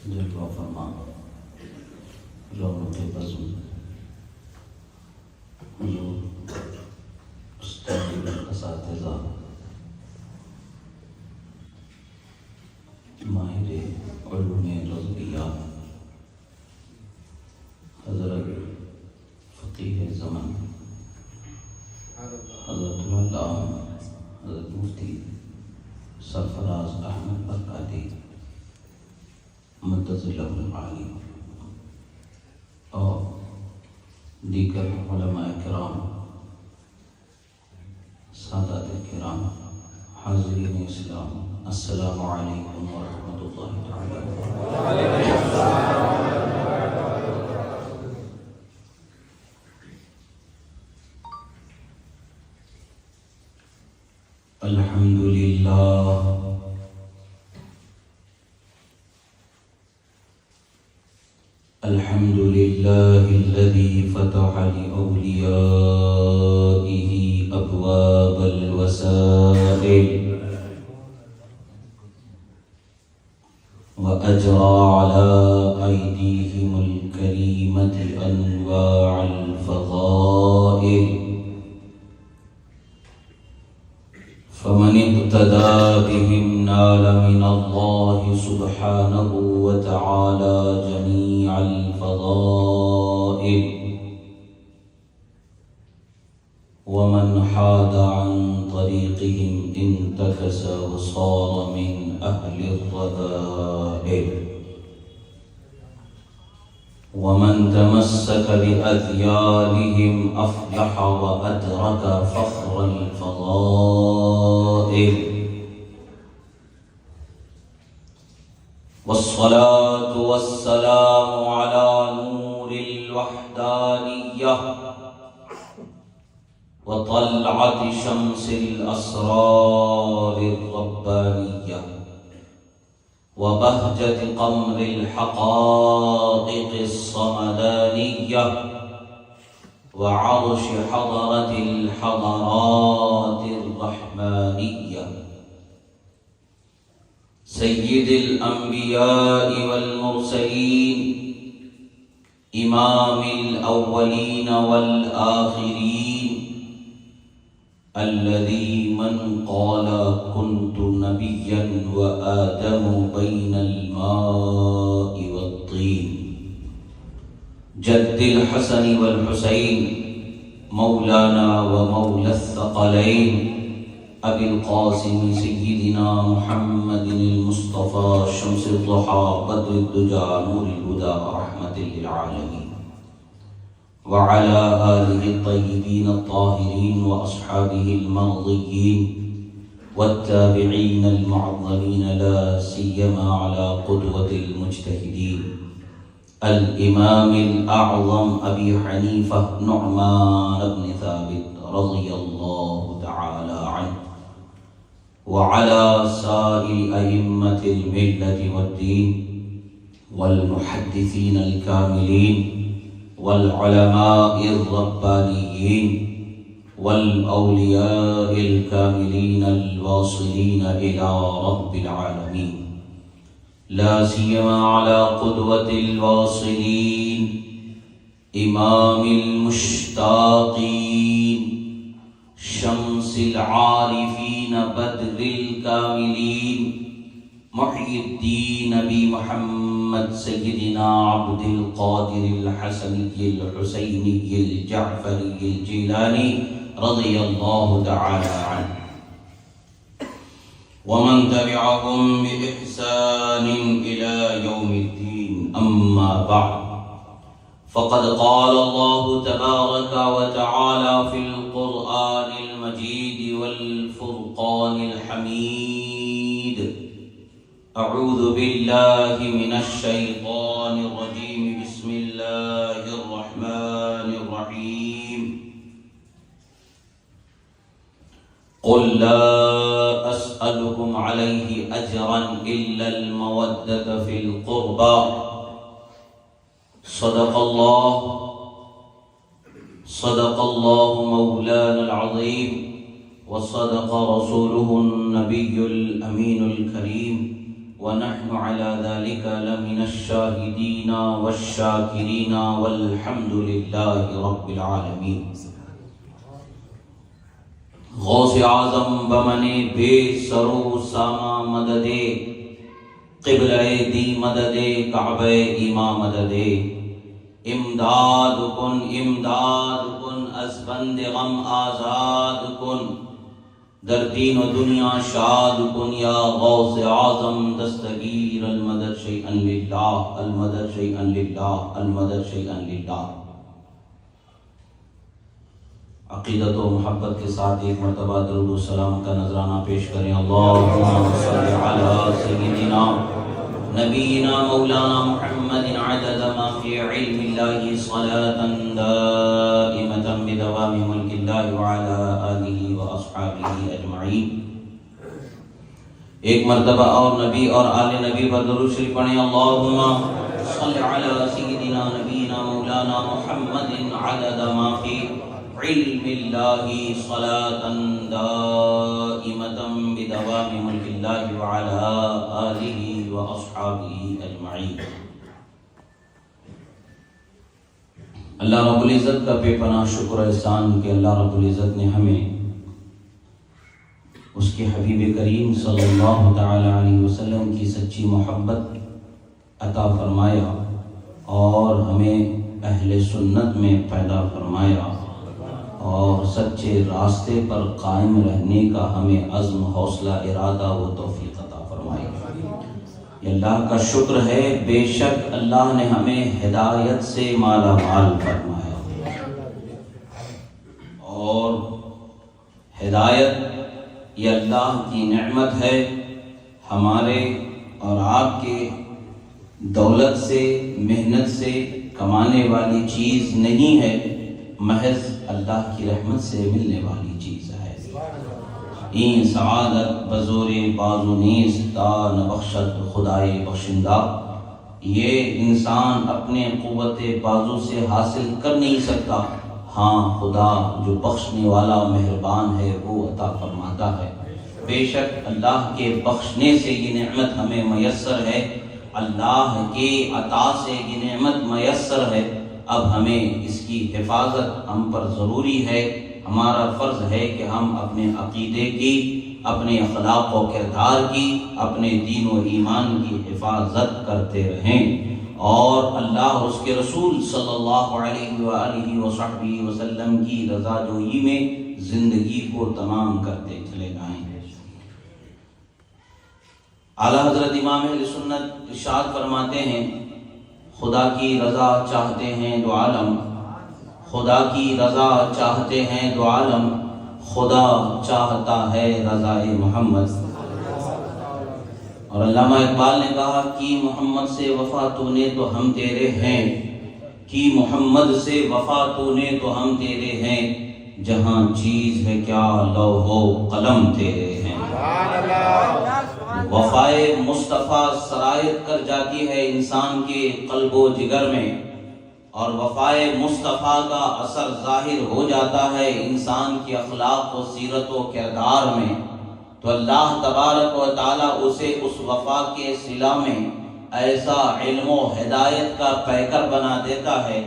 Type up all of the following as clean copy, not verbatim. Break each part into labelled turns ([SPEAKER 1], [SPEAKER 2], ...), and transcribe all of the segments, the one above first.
[SPEAKER 1] جلوہ فرما رونق بزم حضور استاد اساتذہ، ماہر علوم رضویہ، حضرت فقیہ زمن حضرت العلامہ حضرت مفتی سرفراز احمد برکاتی مدد اللہ العالی، اور دیگر علماء کرام، سادات کرام، حاضرین اسلام، السلام علیکم ورحمۃ اللہ تعالی الحمد للہ الحمد للہ الذی فتح لأولیائہ ابواب الوسائل وأجرى على أيديهم الكريمة أنواع الفضائل، فمن اهتدى بهم نال من الله سبحانه وتعالى جميع الفضائل، ومن حاد عن طريقهم انتكس وصار من أهل الرذائل، ومن تمسك بأذيالهم أفلح وأدرك فخر الفضائل، والصلاة والسلام على نور الوحدانية وطلعة شمس الأسرار الربانية وبهجة قمر الحقائق الصمدانية وعرش حضرة الحضرات الرحمانية، سيد الأنبياء والمرسلين، إمام الأولين والآخرين، الذي من قال كنت نبيا وآدم بين الماء والطين، جد الحسن والحسين، مولانا ومولى الثقلين، أبي القاسم سيدنا محمد المصطفى شمس الضحى بدر الدجى نور الهدى رحمة للعالمين، وعلى آله الطيبين الطاهرين وأصحابه المرضيين والتابعين المعظمين، لا سيما على قدوة المجتهدين الإمام الأعظم أبي حنيفة نعمان بن ثابت رضي الله تعالى عنه، وعلى سائر أئمة الملة والدين والمحدثين الكاملين والعلماء الربانيين والأولياء الكاملين الواصلين إلى رب العالمين، لا سيما على قدوة الواصلين إمام المشتاقين شمس العارفين بدر الكاملين محي الدين نبي محمد سيدنا عبد القادر الحسني الحسيني الجعفري الجيلاني رضي الله تعالى عنه، ومن تبعهم بإحسان إلى يوم الدين، أما بعد، فقد قال الله تبارك وتعالى في القرآن المجيد والفرقان الحميد، أعوذ بالله من الشيطان الرجيم، بسم الله الرحمن الرحيم، قل لا أسألكم عليه أجرا إلا المودة في القربى، صدق الله مولانا العظيم، وصدق رسوله النبي الأمين الكريم، ونحن على ذلك لمن الشاهدين والشاكرين والحمد لله رب العالمين۔ غوث اعظم بمنے بے سرو ساما مددے، قبلہ دی مددے، کعبہ ایما مددے، امداد کن از بند غم آزاد کن، در دین و دنیا شاد کن یا غوث اعظم دستگیر، المدد شیئا للہ، المدد شیئا للہ، المدد شیئا للہ۔ عقیدت و محبت کے ساتھ ایک مرتبہ درود و سلام کا نذرانہ پیش کریں۔ اللہم صلی علی سیدنا نبینا مولانا محمد عدد ما فی علم اللہ صلاة دائمة بدوام ملک اللہ وعلا آلہ و اصحابہ اجمعین۔ ایک مرتبہ اور نبی اور آل نبی پر درود شریف پڑھیں۔ اللہم صلی علی سیدنا نبینا مولانا محمد عدد ما فی علم اللہ صلاة دائمة بدوام ملک اللہ وعلا آلہ و اصحابہ اجمعین۔ اللہ رب العزت کا بے پناہ شکر احسان کہ اللہ رب العزت نے ہمیں اس کے حبیب کریم صلی اللہ تعالی علیہ وسلم کی سچی محبت عطا فرمایا اور ہمیں اہل سنت میں پیدا فرمایا اور سچے راستے پر قائم رہنے کا ہمیں عزم، حوصلہ، ارادہ و توفیق عطا فرمائی۔ یہ اللہ کا شکر ہے، بے شک اللہ نے ہمیں ہدایت سے مالا مال فرمایا، اور ہدایت یہ اللہ کی نعمت ہے، ہمارے اور آپ کے دولت سے، محنت سے کمانے والی چیز نہیں ہے، محض اللہ کی رحمت سے ملنے والی چیز ہے۔ این سعادت بزور بازو نیست تا نبخشد خدائے بخشندہ، یہ انسان اپنے قوت بازو سے حاصل کر نہیں سکتا، ہاں خدا جو بخشنے والا مہربان ہے وہ عطا فرماتا ہے۔ بے شک اللہ کے بخشنے سے یہ نعمت ہمیں میسر ہے، اللہ کے عطا سے یہ نعمت میسر ہے، اب ہمیں اس کی حفاظت ہم پر ضروری ہے۔ ہمارا فرض ہے کہ ہم اپنے عقیدے کی، اپنے اخلاق و کردار کی، اپنے دین و ایمان کی حفاظت کرتے رہیں، اور اللہ اور اس کے رسول صلی اللہ علیہ وآلہ وصحبہ وسلم کی رضا جوئی میں زندگی کو تمام کرتے چلے جائیں۔ اعلیٰ حضرت امام اہل سنت ارشاد فرماتے ہیں، خدا کی رضا چاہتے ہیں دو عالم، خدا کی رضا چاہتے ہیں دو عالم، خدا چاہتا ہے رضائے محمد۔ اور علامہ اقبال نے کہا کہ محمد سے وفا تو نے تو ہم تیرے ہیں، کہ محمد سے وفا تو نے تو ہم تیرے ہیں، جہاں چیز ہے کیا لوح و قلم تیرے ہیں۔ وفائے مصطفیٰ سرایت کر جاتی ہے انسان کے قلب و جگر میں، اور وفائے مصطفیٰ کا اثر ظاہر ہو جاتا ہے انسان کی اخلاق و سیرت و کردار میں، تو اللہ تبارک و تعالیٰ اسے اس وفا کے صلہ میں ایسا علم و ہدایت کا پیکر بنا دیتا ہے،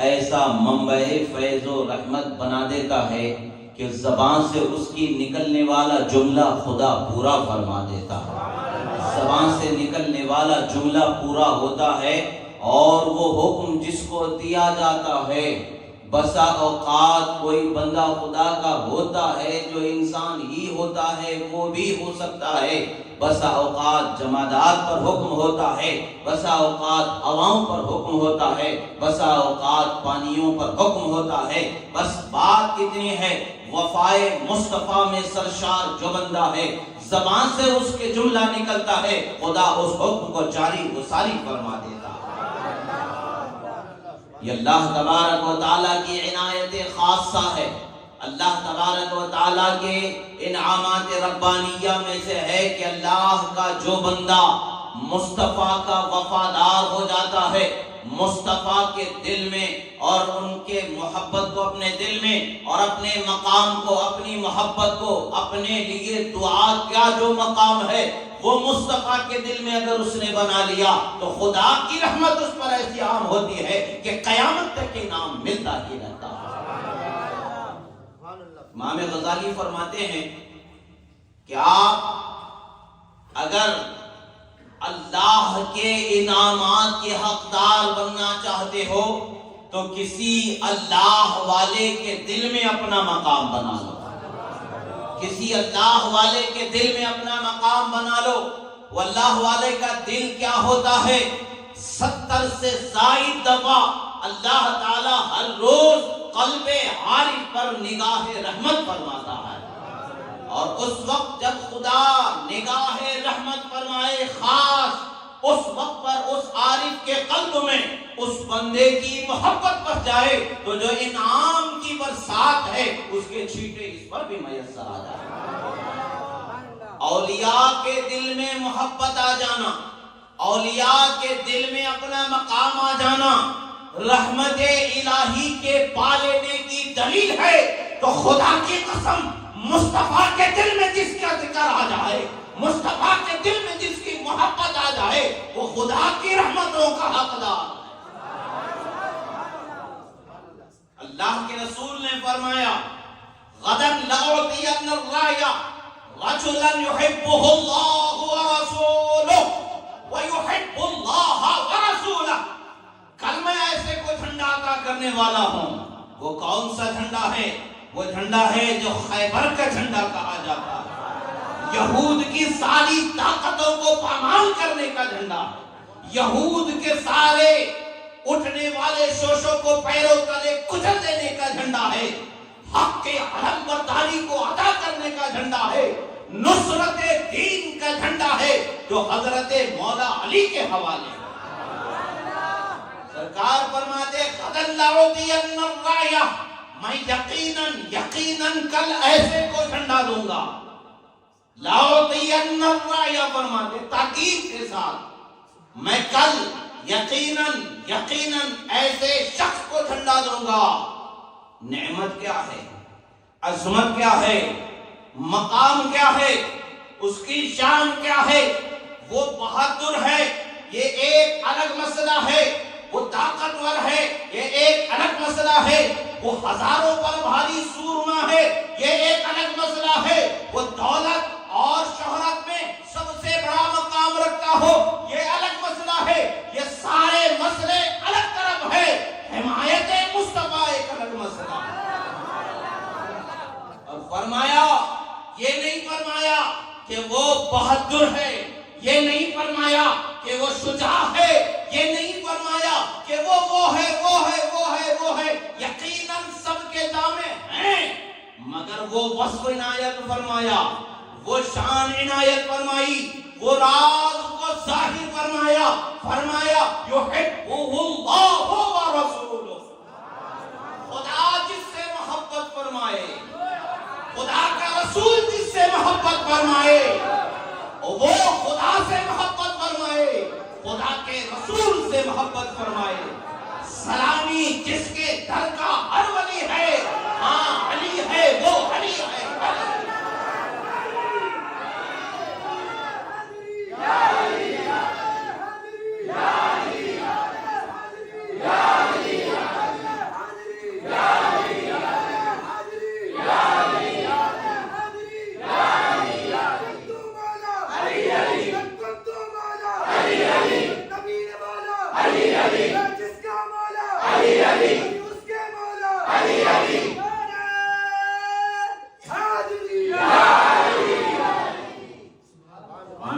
[SPEAKER 1] ایسا منبع فیض و رحمت بنا دیتا ہے کہ زبان سے اس کی نکلنے والا جملہ خدا پورا فرما دیتا ہے، زبان سے نکلنے والا جملہ پورا ہوتا ہے، اور وہ حکم جس کو دیا جاتا ہے، بسا اوقات کوئی بندہ خدا کا ہوتا ہے جو انسان ہی ہوتا ہے وہ بھی ہو سکتا ہے، بسا اوقات جمادات پر حکم ہوتا ہے، بسا اوقات ہواؤں پر حکم ہوتا ہے، بسا اوقات پانیوں پر حکم ہوتا ہے، بس بات اتنی ہے، وفائے مصطفیٰ میں سرشار جو بندہ ہے، زبان سے اس کے جملہ نکلتا ہے، خدا اس حکم کو جاری و ساری فرما دیتا ہے۔ یہ اللہ تبارک و تعالیٰ کی عنایت خاصہ ہے، اللہ تبارک و تعالیٰ کے انعامات ربانیہ میں سے ہے کہ اللہ کا جو بندہ مصطفیٰ کا وفادار ہو جاتا ہے، مصطفیٰ کے دل میں اور ان کے محبت کو اپنے دل میں اور اپنے مقام کو، اپنی محبت کو، اپنے لیے دعا کیا جو مقام ہے وہ مصطفیٰ کے دل میں اگر اس نے بنا لیا تو خدا کی رحمت اس پر ایسی عام ہوتی ہے کہ قیامت تک انعام ملتا ہی رہتا ہے۔ امام غزالی فرماتے ہیں کہ آپ اگر اللہ کے انعامات کے حقدار بننا چاہتے ہو تو کسی اللہ والے کے دل میں اپنا مقام بنا لو، کسی اللہ والے کے دل میں اپنا مقام بنا لو۔ وہ اللہ والے کا دل کیا ہوتا ہے؟ 70 سے زائد دفعہ اللہ تعالی ہر روز قلب عارف پر نگاہ رحمت فرماتا ہے، اور اس وقت جب خدا نگاہ رحمت فرمائے خاص، اس وقت پر اس عارف کے قلب میں اس بندے کی محبت بس جائے تو جو انعام کی برسات ہے اس کے چھینٹے اس پر بھی میسر آ جائے۔ اولیاء کے دل میں محبت آ جانا، اولیاء کے دل میں اپنا مقام آ جانا رحمت الہی کے پا لینے کی دلیل ہے۔ تو خدا کی قسم، مصطفیٰ کے دل میں جس کا ذکر آ جائے، مصطفیٰ کے دل میں جس کی محبت آ جائے، وہ خدا کی رحمتوں کا حقدار ہے۔ اللہ کے رسول نے فرمایا غدن لأعطین الرایہ رجلا يحبه اللہ ورسولہ ويحب اللہ ورسولہ۔ کل میں ایسے کو جھنڈا عطا کرنے والا ہوں۔ وہ کون سا جھنڈا ہے؟ وہ جھنڈا ہے جو خیبر کا جھنڈا کہا جاتا ہے، یہود کی ساری طاقتوں کو پامال کرنے کا جھنڈا، یہود کے سارے اٹھنے والے شوشوں کو پیروں تلے کچل دینے کا جھنڈا ہے، حق کے علم برداری کو ادا کرنے کا جھنڈا ہے، نصرت دین کا جھنڈا ہے جو حضرت مولا علی کے حوالے ہے۔ سرکار فرماتے غدن لأعطین الرایہ، میں یقیناً کل ایسے کو جھنڈا دوں گا۔ لأعطین الرایہ فرماتے تاکید کے ساتھ، میں کل یقیناً ایسے شخص کو جھنڈا دوں گا۔ نعمت کیا ہے، عظمت کیا ہے، مقام کیا ہے، اس کی شان کیا ہے؟ وہ بہادر ہے، یہ ایک الگ مسئلہ ہے، وہ طاقتور ہے، یہ ایک الگ مسئلہ ہے، وہ ہزاروں پر بھاری سورما ہے، یہ ایک الگ مسئلہ ہے، وہ دولت اور شہرت میں سب سے بڑا مقام رکھتا ہو، یہ الگ مسئلہ ہے، یہ سارے مسئلے الگ طرف ہے، حمایت مصطفیٰ ایک الگ مسئلہ ہے۔ اور فرمایا، یہ نہیں فرمایا کہ وہ بہادر ہے، یہ نہیں فرمایا کہ وہ شجاع ہے، یہ نہیں فرمایا کہ وہ ہے یقیناً سب کے جامع ہیں، مگر وہ وصف عنایت فرمایا، وہ شان عنایت فرمائی، وہ راز کو ظاہر فرمایا یحبہ اللہ ورسولہ۔ خدا جس سے محبت فرمائے، خدا کا رسول جس سے محبت فرمائے، وہ خدا سے محبت فرمائے، خدا کے رسول سے محبت فرمائے۔ سلامی جس کے در کا ہر ولی ہے، ہاں علی ہے، وہ علی ہے۔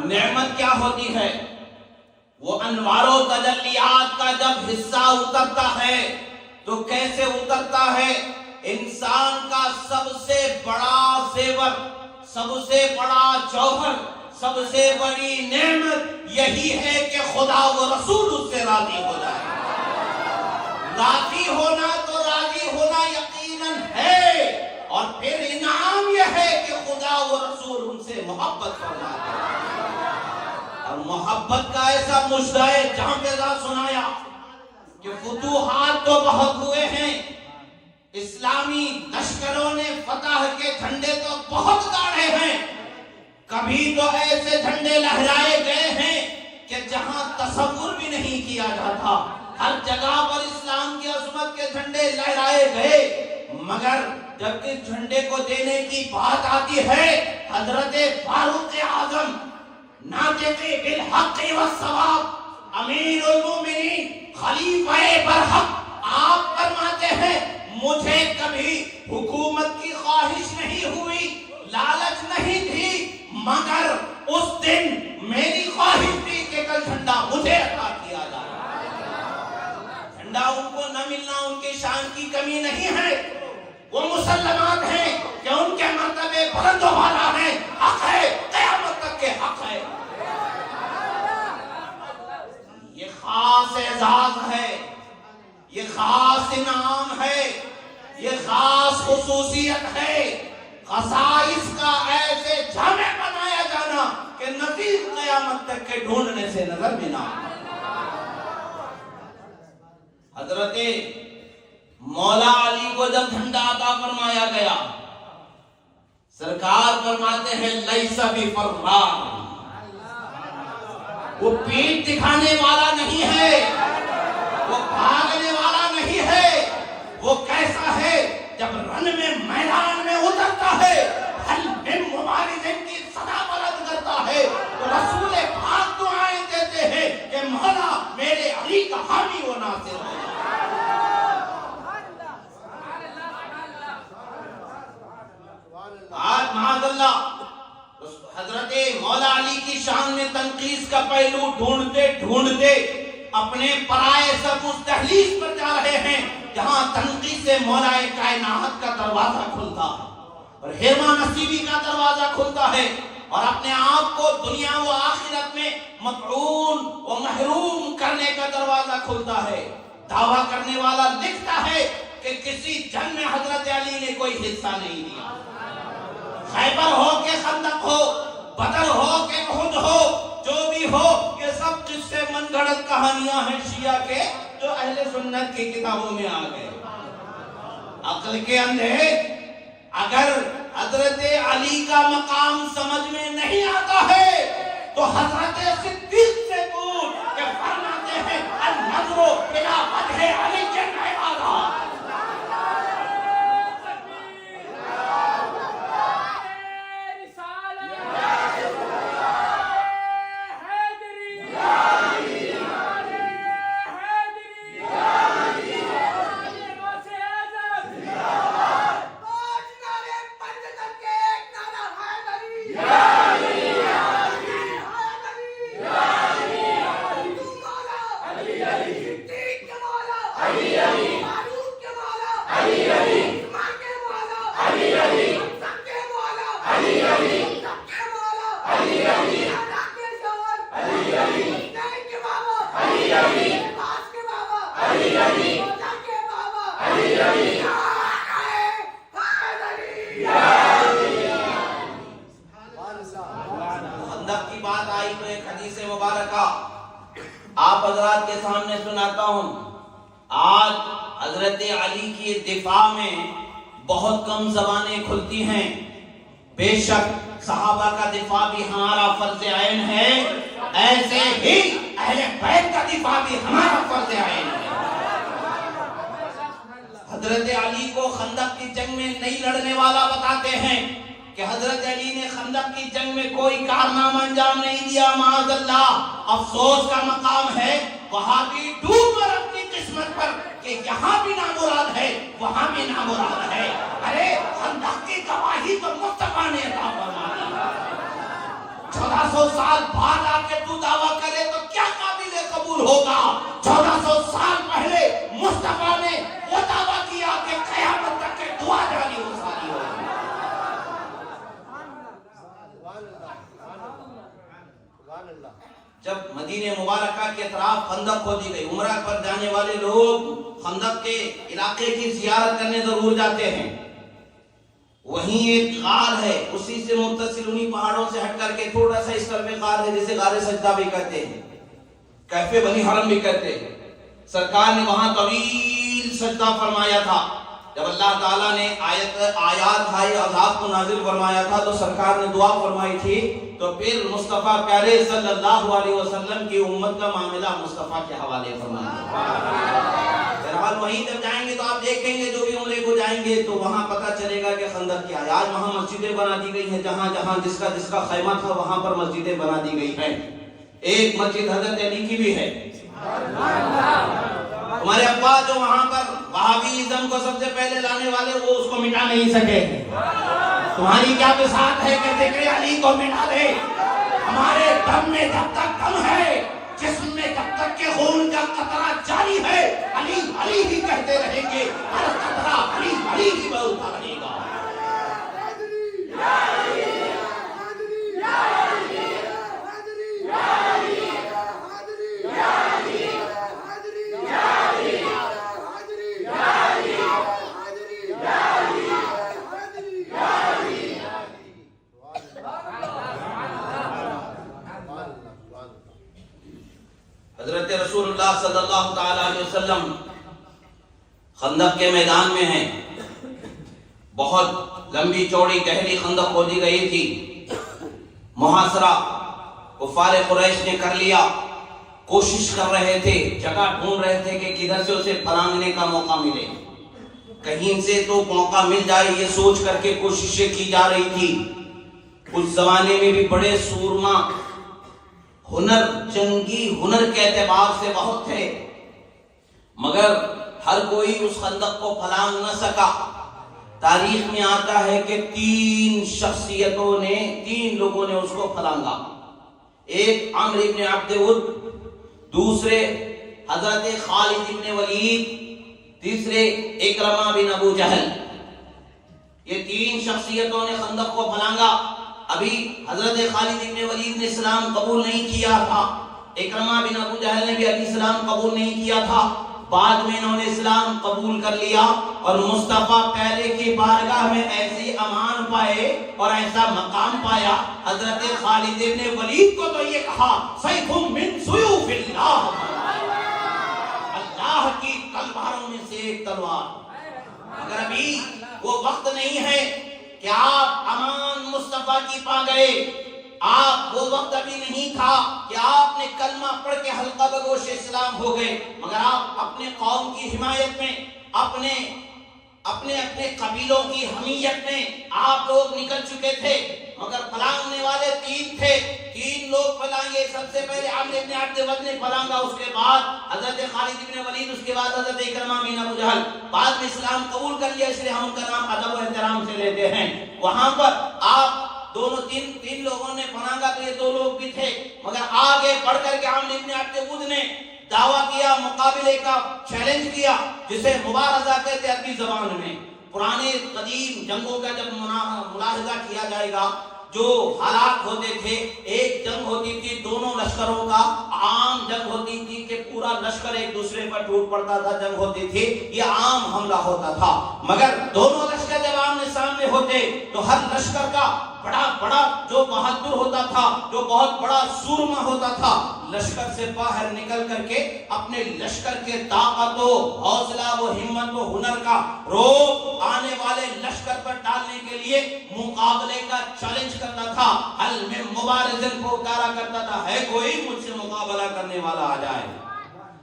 [SPEAKER 1] نعمت کیا ہوتی ہے؟ وہ انوار و تجلیات کا جب حصہ اترتا ہے تو کیسے اترتا ہے؟ انسان کا سب سے بڑا زیور، سب سے بڑا جوہر، سب سے بڑی نعمت یہی ہے کہ خدا و رسول اس سے راضی ہو جائے۔ راضی ہونا تو راضی ہونا یقیناً ہے، اور پھر انعام یہ ہے کہ خدا و رسول ان سے محبت فرماتے ہیں۔ اور محبت کا ایسا مجدہ جہاں پیدا سنایا کہ فتوحات تو بہت ہوئے ہیں، اسلامی لشکروں نے فتح کے جھنڈے تو بہت گاڑے ہیں، کبھی تو ایسے جھنڈے لہرائے گئے ہیں کہ جہاں تصور بھی نہیں کیا جاتا، ہر جگہ پر اسلام کی عظمت کے جھنڈے لہرائے گئے، مگر جب اس جھنڈے کو دینے کی بات آتی ہے، حضرت فاروق اعظم ناطق بالحق والصواب، امیر المومنین، خلیفہ برحق، آپ فرماتے ہیں مجھے کبھی حکومت کی خواہش نہیں ہوئی، لالچ نہیں تھی، مگر اس دن میری خواہش تھی کہ کل جھنڈا مجھے عطا کیا جائے۔ جھنڈا ان کو نہ ملنا ان کے شان کی کمی نہیں ہے، وہ مسلمات ہیں کہ ان کے مرتبے بلند و بالا ہیں، حق ہے، قیامت تک کے حق ہے۔ یہ خاص اعزاز ہے، یہ خاص انعام ہے، یہ خاص خصوصیت ہے، خصائص کا ایسے جامع بنایا جانا کہ نظیر قیامت تک کے ڈھونڈنے سے نظر میں نہ آئے۔ حضرت مولا علی کو جب جھنڈا عطا فرمایا گیا، سرکار فرماتے ہیں لیس بفرار، وہ پیٹھ دکھانے والا نہیں ہے، وہ بھاگنے والا نہیں ہے، وہ کیسا ہے جب رن میں میدان میں اترتا ہے، حل من مبارزن کی صدا بلند کرتا ہے تو رسول پاک دعائیں دیتے ہیں کہ مولا میرے علی کا حامی و ناصر ہے۔ آج معاذ اللہ حضرت مولا علی کی شان میں تنقیص کا پہلو ڈھونڈتے ڈھونڈتے اپنے پرائے سب اس تحلیز پر جا رہے ہیں جہاں تنقیص سے مولا کائنات کا دروازہ کھلتا ہے اور حرمہ نصیبی کا دروازہ کھلتا ہے، اور اپنے آپ کو دنیا و آخرت میں مطعون و محروم کرنے کا دروازہ کھلتا ہے۔ دعویٰ کرنے والا لکھتا ہے کہ کسی جنگ میں حضرت علی نے کوئی حصہ نہیں لیا، خیبر ہو کہ خندق ہو، بدر ہو کہ احد ہو، جو بھی ہو، یہ سب قصے من گھڑت کہانیاں ہیں شیعہ کے جو اہل سنت کی کتابوں میں آ گئے۔ عقل کے اندھے اگر حضرت علی کا مقام سمجھ میں نہیں آتا ہے تو حضرت صدیق سے پوچھ کہ فرماتے ہیں النظر الى وجہ علی عبادہ۔ خندق کی بات آئی تو ایک حدیث مبارکہ آپ حضرات کے سامنے سناتا ہوں۔ آج حضرت علی کی دفاع میں بہت کم زبانیں کھلتی ہیں، بے شک صحابہ کا دفاع بھی ہمارا فرض عین ہے، ایسے ہی اہل بیت کا دفاع بھی ہمارا فرض عین ہے۔ حضرت علی کو خندق کی جنگ میں نہیں لڑنے والا بتاتے ہیں کہ حضرت علی نے خندق کی جنگ میں کوئی کارنامہ انجام نہیں دیا، معاذ اللہ، افسوس کا مقام ہے، وہاں بھی ڈوب کر اپنی قسمت پر کہ یہاں بھی نامراد ہے وہاں بھی نامراد ہے۔ ارے خندق کی گواہی تو مصطفیٰ نے عطا فرمائی، 1400 سال بعد آ کے تو دعویٰ کرے تو کیا قابل قبول ہوگا؟ 1400 سال پہلے مصطفیٰ نے وہ دعویٰ کیا کہ قیامت تک کے دعا جاری ہو ساری ہو۔ جب مدینہ مبارکہ کے اطراف خندق کھودی گئی، عمرہ پر جانے والے لوگ خندق کے علاقے کی زیارت کرنے ضرور جاتے ہیں، وہیں ایک غار ہے، اسی سے متصل انہی پہاڑوں سے ہٹ کر کے تھوڑا سا اس طرف غار ہے جسے غار سجدہ بھی کہتے ہیں، کہف بنی حرم بھی کہتے ہیں۔ سرکار نے وہاں طویل سجدہ فرمایا تھا، جب اللہ تعالیٰ نے آیات عذاب کو نازل فرمایا تھا تو سرکار نے دعا فرمائی تھی، تو پھر مصطفیٰ پیارے صلی اللہ علیہ وسلم کی امت کا معاملہ مصطفیٰ کے حوالے فرمایا۔ بہرحال وہیں جب جائیں گے تو آپ دیکھیں گے، جو بھی عمرے کو جائیں گے تو وہاں پتہ چلے گا کہ خندق کیا ہے۔ آج وہاں مسجدیں بنا دی گئی ہیں، جہاں جہاں جس کا خیمہ تھا وہاں پر مسجدیں بنا دی گئی ہیں۔ ایک مسجد حضرت علی کی بھی ہے۔ ہمارے ابا جو وہاں پر وہابیزم کو سب سے پہلے لانے والے، وہ اس کو مٹا نہیں سکے۔ تمہاری کیا بساط ہے کہ ذکر علی کو مٹا دے؟ ہمارے دم میں جب تک دم ہے، جسم میں جب تک کہ خون کا قطرہ جاری ہے، علی علی ہی کہتے رہیں گے، ہر قطرہ علی علی ہی بولتا رہے گا۔ حضرت رسول اللہ صلی اللہ تعالی علیہ وسلم خندق کے میدان میں ہیں۔ بہت لمبی چوڑی گہری خندق کھودی گئی تھی۔ محاصرہ کفار قریش نے کر لیا، کوشش کر رہے تھے، جگہ ڈھونڈ رہے تھے کہ کدھر سے اسے پھلانگنے کا موقع ملے، کہیں سے تو موقع مل جائے، یہ سوچ کر کے کوششیں کی جا رہی تھی۔ اس زمانے میں بھی بڑے سورما، جنگی ہنر کے اعتبار سے بہت تھے، مگر ہر کوئی اس خندق کو پھلانگ نہ سکا۔ تاریخ میں آتا ہے کہ تین لوگوں نے اس کو پھلانگا۔ ایک عمرو ابن عبد ود، دوسرے حضرت خالد ابن ولید، تیسرے اکرمہ بن ابو جہل۔ یہ تین شخصیتوں نے خندق کو پھلانگا۔ ابھی حضرت خالد ابن ولید نے اسلام قبول نہیں کیا تھا، اکرمہ بن ابو جہل نے بھی ابھی اسلام قبول نہیں کیا تھا، بعد میں انہوں نے اسلام قبول کر لیا اور مصطفیٰ پہلے کی بارگاہ میں ایسی امان پائے اور ایسا مقام پایا۔ حضرت خالد ابن ولید کو تو یہ کہا سیف من سیوف اللہ، اللہ کی تلواروں میں سے ایک تلوار۔ مگر ابھی وہ وقت نہیں ہے کہ آپ امان مصطفیٰ کی پا گئے، آپ وہ وقت ابھی نہیں تھا کہ آپ نے کلمہ پڑھ کے حلقہ بگوش اسلام ہو گئے، مگر آپ اپنے قوم کی حمایت میں، اپنے قبیلوں کی حمیت میں آپ لوگ نکل چکے تھے، مگر پھلانگنے والے تین لوگ پھلانگے۔ سب سے پہلے عمرو بن عبد ود نے پھلانگا، اس کے بعد حضرت خالد بن ولید، اس کے بعد حضرت اکرمہ بن ابو جہل۔ بعد میں اسلام قبول کر لیا، اس لیے ہم ان کا نام ادب و احترام سے لیتے ہیں۔ وہاں پر آپ تین لوگوں نے پھلانگا، تو یہ دو لوگ بھی تھے، مگر آگے بڑھ کر کے عمرو بن عبد ود نے دعویٰ کیا، مقابلے کا چیلنج کیا، جسے مبارزہ کہتے عربی زبان میں۔ پرانے قدیم جنگوں کا جب ملاحظہ کیا جائے گا، جو حالات ہوتے تھے، ایک جنگ ہوتی تھی دونوں لشکروں کا، عام جنگ ہوتی تھی کہ پورا لشکر ایک دوسرے پر ٹوٹ پڑتا تھا، جنگ ہوتی تھی، یہ عام حملہ ہوتا تھا۔ مگر دونوں لشکر جب آمنے سامنے ہوتے تو ہر لشکر کا بڑا جو بہادر ہوتا تھا، جو بہت بڑا سورما ہوتا تھا، لشکر سے باہر نکل کر کے اپنے لشکر کے طاقت و حوصلہ و ہمت و ہنر کا روب آنے والے لشکر پر ڈالنے کے لیے مقابلے کا چیلنج کرتا تھا، حل میں مبارزن کو پکارا کرتا تھا، ہے کوئی مجھ سے مقابلہ کرنے والا آ جائے،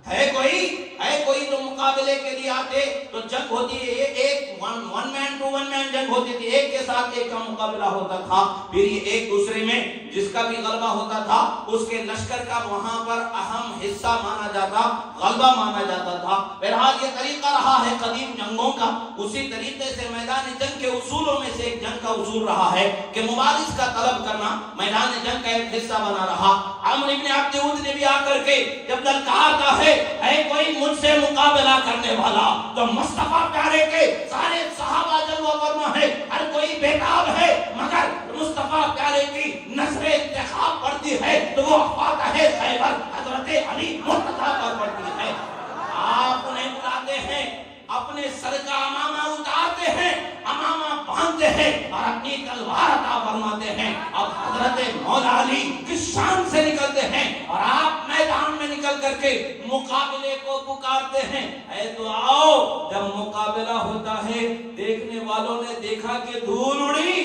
[SPEAKER 1] ہے کوئی تو مقابلے کے لیے آتے۔ تو جنگ ہوتی ہے، ایک ون مین ٹو ون مین جنگ ہوتی تھی، ایک کے ساتھ ایک کا مقابلہ ہوتا تھا، پھر یہ ایک دوسرے میں جس کا بھی غلبہ ہوتا تھا اس کے لشکر کا وہاں پر اہم حصہ مانا جاتا، غلبہ مانا جاتا تھا۔ بہرحال یہ طریقہ رہا ہے قدیم جنگوں کا، اسی طریقے سے میدان جنگ کے اصولوں میں سے ایک جنگ کا اصول رہا ہے کہ مبارز کا طلب کرنا میدان جنگ کا ایک حصہ بنا رہا۔ عمرو بن عبد ود نے بھی آ کر کے جب للکارتا ہے کوئی مجھ سے مقابلہ کرنے والا، تو مصطفیٰ پیارے کے سارے صحابہ جلوہ فرما ہے، ہر کوئی بیتاب ہے، مگر مصطفیٰ پیارے کی نظر انتخاب پڑتی ہے تو وہ فاتح خیبر حضرت علی مرتضیٰ پر پڑتی ہے۔ آپ انہیں بلاتے ہیں، اپنے سر کا امامہ اتارتے ہیں، امامہ باندھتے ہیں اور اپنی تلوار عطا فرماتے ہیں۔ اب حضرت مولا علی کس شان سے نکلتے ہیں اور آپ میدان میں نکل کر کے مقابلے کو پکارتے ہیں، اے تو آؤ۔ جب مقابلہ ہوتا ہے دیکھنے والوں نے دیکھا کہ دھول اڑی،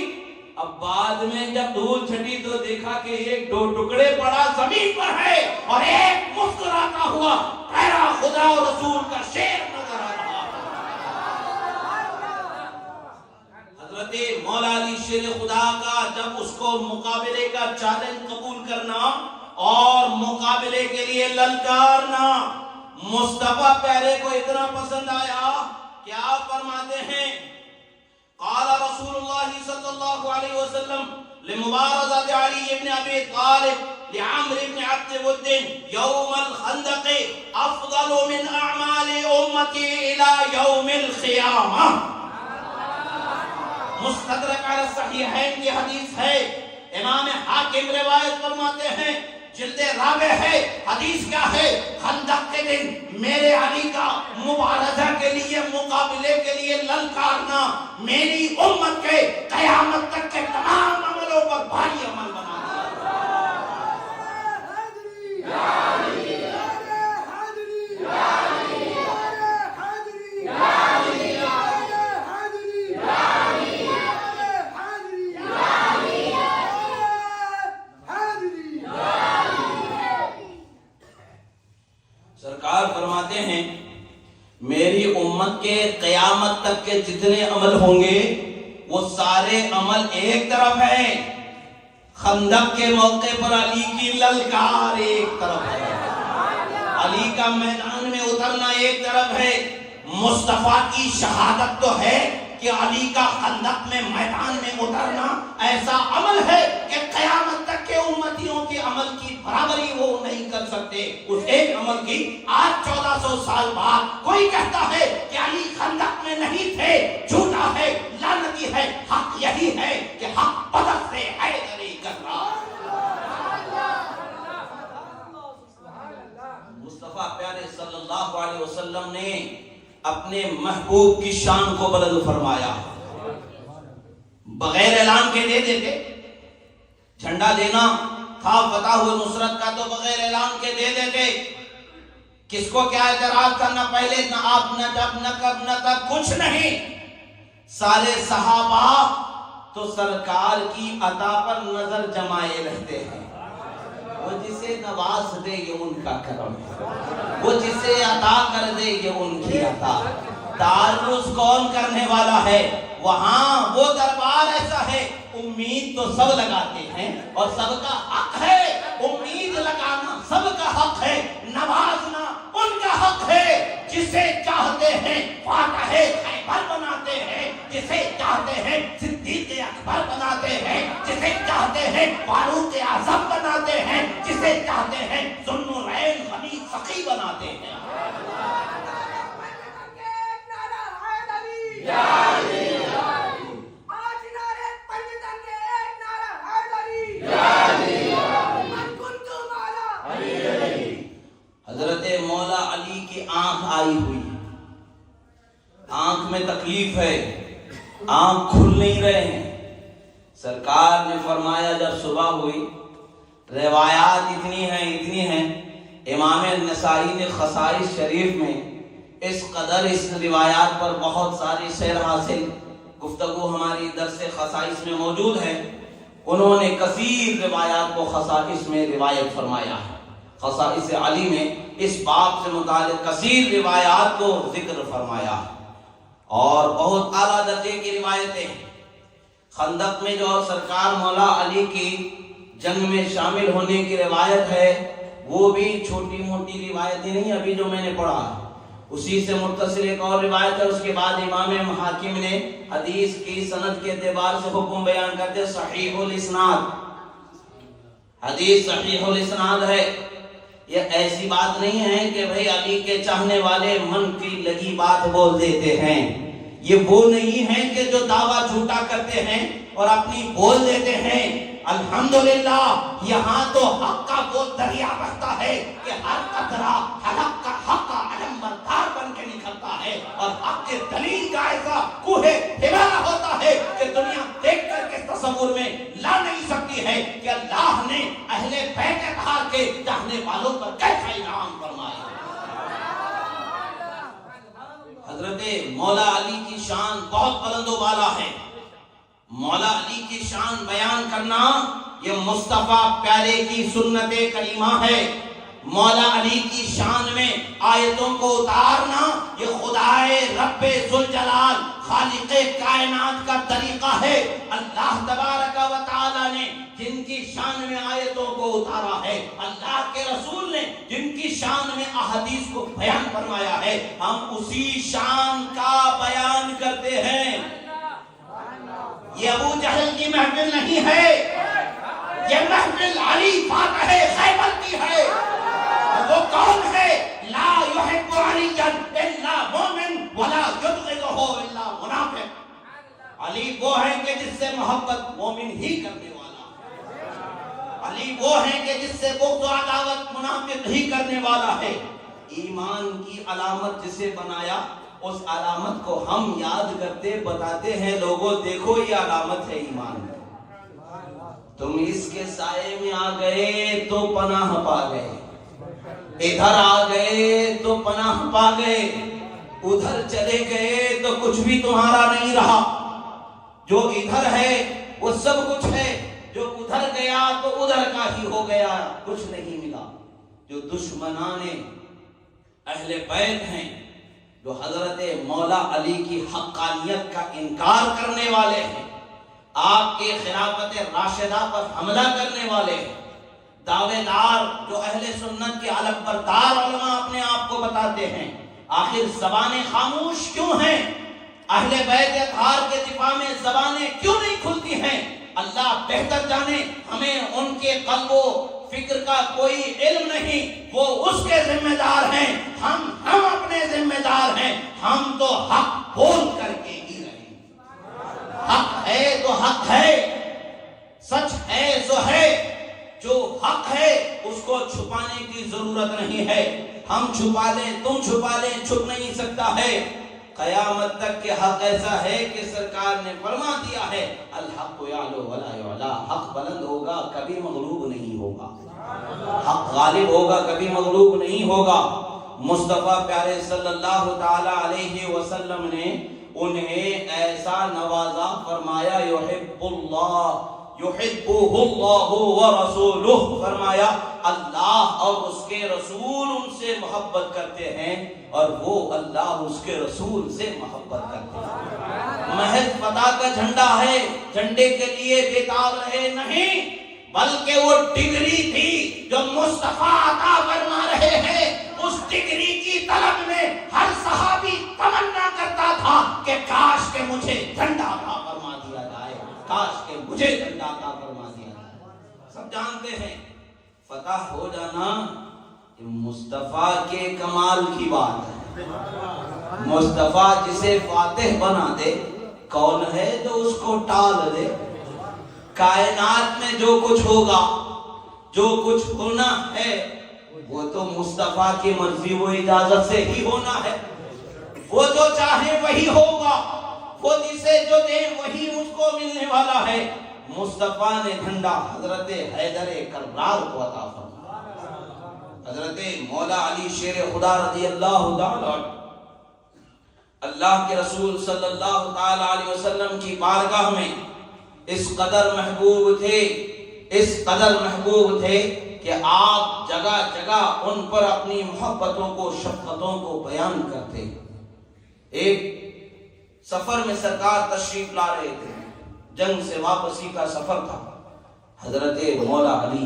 [SPEAKER 1] اب بعد میں جب دھول چھٹی تو دیکھا کہ ایک دو ٹکڑے پڑا زمین پر ہے اور ایک مسکراتا ہوا پیرا خدا اور رسول کا شیر نظر آ رہا ہے۔ حضرت مولا علی شیر خدا کا جب اس کو مقابلے کا چیلنج قبول کرنا اور مقابلے کے لیے للکارنا مصطفیٰ پیارے کو اتنا پسند آیا، کیا فرماتے ہیں؟ قال رسول اللہ صلی اللہ علیہ وسلم لمبارزة علی بن ابی طالب لعمر بن عبد ود یوم الخندق افضل من اعمال امتی الى یوم القیامہ۔ مستدرک علی الصحیحین کی حدیث ہے، امام حاکم روایت فرماتے ہیں، جلد رابع ہے، حدیث کیا ہے؟ خندق کے دن میرے علی کا مبارزہ کے لیے، مقابلے کے لیے للکارنا میری امت کے قیامت تک کے تمام عملوں پر بھاری عمل بنا سرکار فرماتے ہیں میری امت کے قیامت تک کے جتنے عمل ہوں گے وہ سارے عمل ایک طرف ہیں، خندق کے موقع پر علی کی للکار ایک طرف ہے، علی کا میدان میں اترنا ایک طرف ہے، مصطفیٰ کی شہادت تو ہے کہ علی کا خندق میں میدان میں اترنا ایسا عمل ہے کہ قیامت تک کے امتیوں کے عمل کی برابری وہ نہیں کر سکتے اس ایک عمل کی۔ آج 1400 سال بعد کوئی کہتا ہے کہ علی خندق میں نہیں تھے، جھوٹا ہے، لعنتی ہے۔ حق یہی ہے کہ حق بدر سے حیدری کر رہا۔ مصطفیٰ پیارے صلی اللہ علیہ وسلم نے اپنے محبوب کی شان کو بلند فرمایا، بغیر اعلان کے دے دیتے، جھنڈا دینا تھا فتح و نصرت کا تو بغیر اعلان کے دے دیتے، کس کو کیا اعتراض کرنا، پہلے نہ آپ نہ جب نہ کب نہ تک کچھ نہیں۔ سارے صحابہ تو سرکار کی عطا پر نظر جمائے رہتے ہیں، وہ جسے نواز دے یہ ان کا کرم ہے، وہ جسے عطا کر دے یہ ان کی عطا۔ تعرض کون کرنے والا ہے؟ وہاں وہ دربار ایسا ہے، امید تو سب لگاتے ہیں اور سب کا حق ہے، امید لگانا سب کا حق ہے، نوازنا ان کا حق ہے۔ جسے چاہتے ہیں فاتح خیبر بناتے ہیں، جسے چاہتے ہیں صدیق اکبر بناتے ہیں، جسے چاہتے ہیں فاروق اعظم بناتے ہیں، جسے چاہتے ہیں ذوالنورین غنی سخی بناتے ہیں۔ حضرت مولا علی کی آنکھ آئی ہوئی، آنکھ میں تکلیف ہے، آنکھ کھل نہیں رہے ہیں۔ سرکار نے فرمایا جب صبح ہوئی، روایات اتنی ہیں، امام نسائی نے خصائص شریف میں اس قدر اس روایات پر بہت ساری سیر حاصل گفتگو ہماری درس خصائص میں موجود ہے، انہوں نے کثیر روایات کو خصائص میں روایت فرمایا ہے۔ خصائص علی میں اس باب سے متعلق کثیر روایات کو ذکر فرمایا اور بہت اعلیٰ درجے کی روایتیں۔ خندق میں جو سرکار مولا علی کی جنگ میں شامل ہونے کی روایت ہے وہ بھی چھوٹی موٹی روایتیں نہیں، ابھی جو میں نے پڑھا اسی سے متصل ایک اور روایت ہے، اس کے بعد امام حاکم نے حدیث کی سند کے اعتبار سے حکم بیان کرتے صحیح الاسناد، حدیث صحیح الاسناد ہے۔ یہ ایسی بات نہیں ہے کہ بھئی علی کے چاہنے والے من کی لگی بات بول دیتے ہیں، یہ وہ نہیں ہے کہ جو دعویٰ جھوٹا کرتے ہیں اور اپنی بول دیتے ہیں۔ الحمدللہ یہاں تو حق کا وہ دریا بہتا ہے کہ ہر قطرہ حق کا علم بردار بن کے نکلتا ہے اور حق کے دلیل کا ایسا کوہ ہمارا ہوتا ہے کہ دنیا دیکھ کر کے تصور میں لا نہیں سکتی ہے کہ اللہ نے اہل بیت اطہار کے چاہنے والوں پر کیسا انعام فرمایا۔ حضرت مولا علی کی شان بہت بلند و بالا ہے. مولا علی کی شان بیان کرنا یہ مصطفیٰ پیارے کی سنت کریمہ ہے. مولا علی کی شان میں آیتوں کو اتارنا یہ خدائے رب ذوالجلال خالق کائنات کا طریقہ ہے. اللہ تبارک و تعالی نے جن کی شان میں آیتوں کو اتارا ہے، اللہ کے رسول نے جن کی شان میں احادیث کو بیان فرمایا ہے، ہم اسی شان کا بیان کرتے ہیں. یہ ابو جہل کی محفل نہیں ہے، یہ محفل علی فاتح خیبر کی ہے. وہ کون ہے؟ لا يحب عليا الا مؤمن ولا يبغضه الا منافق. علی وہ ہے کہ جس سے محبت مومن ہی کرنے والا ہے. علی وہ ہے کہ جس سے بغض و عداوت منافق ہی کرنے والا ہے. ایمان کی علامت جسے بنایا اس علامت کو ہم یاد کرتے بتاتے ہیں لوگوں دیکھو یہ علامت ہے ایمان. تم اس کے سائے میں آ گئے تو پناہ پا گئے، ادھر آ گئے تو پناہ پا گئے، ادھر چلے گئے تو کچھ بھی تمہارا نہیں رہا. جو ادھر ہے وہ سب کچھ ہے، جو ادھر گیا تو ادھر کا ہی ہو گیا، کچھ نہیں ملا. جو دشمنان اہل بیت ہیں، جو حضرت مولا علی کی حقانیت کا انکار کرنے والے ہیں، آپ کے خلافت راشدہ پر حملہ کرنے والے ہیں، دعوے دار جو اہل سنت کے علم بردار علماء اپنے آپ کو بتاتے ہیں، آخر زبانیں خاموش کیوں ہیں؟ اہل بیت اطہار کے دفاع میں زبانیں کیوں نہیں کھلتی ہیں؟ اللہ بہتر جانے. ہمیں ان کے قلب و فکر کا کوئی علم نہیں، وہ اس کے ذمہ دار ہیں، ہم اپنے ذمہ دار ہیں. ہم تو حق بول کر کے ہی رہیں. حق ہے تو حق ہے، سچ ہے سو ہے. جو حق ہے اس کو چھپانے کی ضرورت نہیں ہے. ہم چھپا لیں، تم چھپا لیں، چھپ نہیں سکتا ہے. قیامت تک کے حق ایسا ہے کہ سرکار نے فرما دیا ہے الحق یعلو ولا یعلا. حق بلند ہوگا، کبھی مغلوب نہیں ہوگا. حق غالب ہوگا، کبھی مغلوب نہیں ہوگا. مصطفیٰ پیارے صلی اللہ تعالی علیہ وسلم نے انہیں ایسا نوازا، فرمایا یحب اللہ یحبہ اللہ ورسولہ، فرمایا اللہ اور اس کے رسول ان سے محبت کرتے ہیں اور وہ اللہ اور اس کے رسول سے محبت کرتے ہیں. محض فتح کا جھنڈا ہے، جھنڈے کے لیے بیتاب رہے نہیں، بلکہ وہ ڈگری تھی جو مصطفیٰ عطا فرما رہے ہیں. اس ڈگری کی طلب میں ہر صحابی تمنا کرتا تھا کہ کاش کہ مجھے جھنڈا عطا فرما دیا جائے، کاش کہ مجھے جھنڈا عطا فرما دیا جائے. سب جانتے ہیں فتح ہو جانا مصطفیٰ کے کمال کی بات ہے. مصطفیٰ جسے فاتح بنا دے، کون ہے جو اس کو ٹال دے؟ کائنات میں جو کچھ ہوگا، جو کچھ ہونا ہے، وہ تو مصطفیٰ کی مرضی و اجازت سے ہی ہونا ہے. وہ جو چاہے وہی ہوگا، وہ جسے جو دے وہی اس کو ملنے والا ہے. مصطفیٰ نے جھنڈا حضرت حیدر کرار کو عطا فرمایا. حضرت مولا علی شیر خدا رضی اللہ تعالی اللہ کے رسول صلی اللہ تعالی علیہ وسلم کی بارگاہ میں اس قدر محبوب تھے، اس قدر محبوب تھے کہ آپ جگہ جگہ ان پر اپنی محبتوں کو، شفقتوں کو بیان کرتے. ایک سفر میں سرکار تشریف لا رہے تھے، جنگ سے واپسی کا سفر تھا. حضرت مولا علی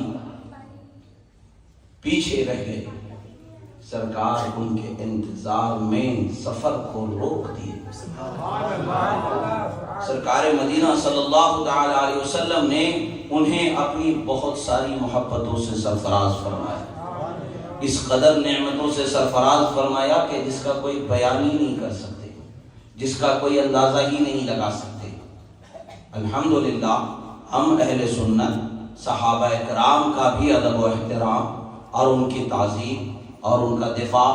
[SPEAKER 1] پیچھے رہ گئے. سرکار ان کے انتظار میں سفر کو روک دیے. سرکار مدینہ صلی اللہ تعالی علیہ وسلم نے انہیں اپنی بہت ساری محبتوں سے سرفراز فرمایا، اس قدر نعمتوں سے سرفراز فرمایا کہ جس کا کوئی بیان ہی نہیں کر سکتے، جس کا کوئی اندازہ ہی نہیں لگا سکتے. الحمدللہ ہم اہل سنت صحابہ کرام کا بھی ادب و احترام اور ان کی تعظیم اور ان کا دفاع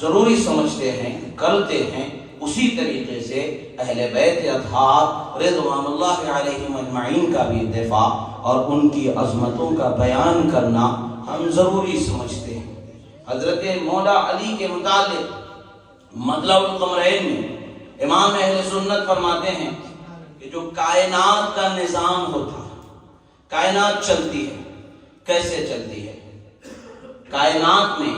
[SPEAKER 1] ضروری سمجھتے ہیں، کرتے ہیں. اسی طریقے سے اہل بیت اطہار رضوان اللہ علیہم اجمعین کا بھی دفاع اور ان کی عظمتوں کا بیان کرنا ہم ضروری سمجھتے ہیں. حضرت مولا علی کے متعلق مطلب القمرین میں امام اہل سنت فرماتے ہیں کہ جو کائنات کا نظام ہوتا ہے، کائنات چلتی ہے، کیسے چلتی ہے؟ کائنات میں